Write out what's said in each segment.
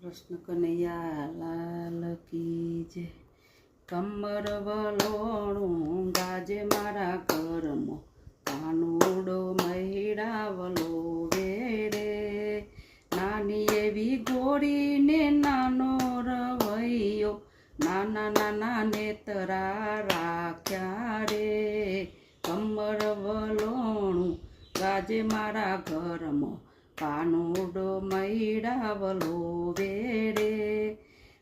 કૃષ્ણ કનૈયા લાલ કી જય। કમર વલોણું ગાજે મારા ઘરમાં, કાનુડો મહિડાવલો વેડે। નાની એવી ગોરીને નાનો રવૈયો, નાના નાના નેતરા રાખ્યા રે। કમર વલોણું ગાજે મારા ઘરમાં, કાનુડો મહિડાવલો વેડે।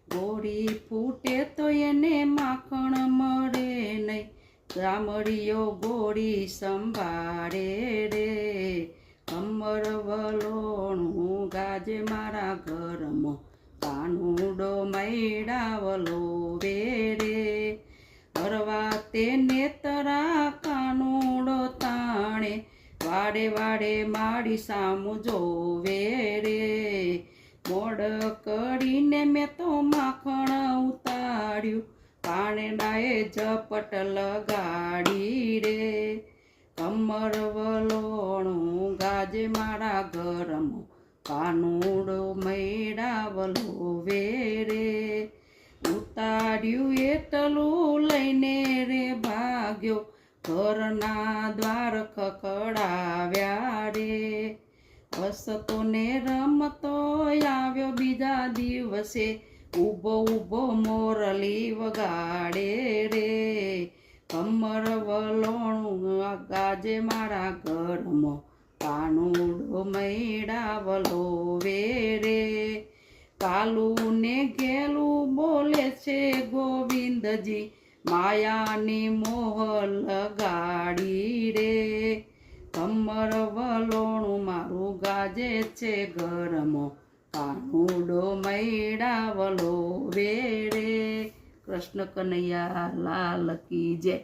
ગોળી ફૂટે તો એને માખણ મળે નહીં, ગામડીઓ ગોળી સંભાળે રે। કમર વલોણું ગાજે મારા ઘરમાં, કાનુડો મહિડાવલો વેડે। હરવા તે નેતરા કાનુડો તાણે, વાડે વાડે મારી સામું જોવે રે। મોડ કરીને મેં તો માખણ ઉતાર્યું, પાણેડાએ ઝપટ લગાડી રે। કમર વલોણું ગાજે મારા ઘરમાં, કાનુડો મહિડાવલો વેડે। ઉતાર્યું એટલું લઈને રે ભાગ્યો, ઘરના દ્વાર ખખડાવ્યા રે। હસતો ને રમતો આવ્યો બીજા દિવસે, ઊભો ઊભો મોરલી વગાડે રે। કમર વલોણું ગાજે મારા ઘરમાં, કાનુડો મહિડાવલો વેડે। કાલું ને ઘેલું બોલે છે ગોવિંદજી, માયાની મોહ લગાડી રે। કમર વલોણું મારું ગાજે છે ઘરમાં, કાનુડો મહિડાવલો વેડે। કૃષ્ણ કનૈયા લાલ કી જય।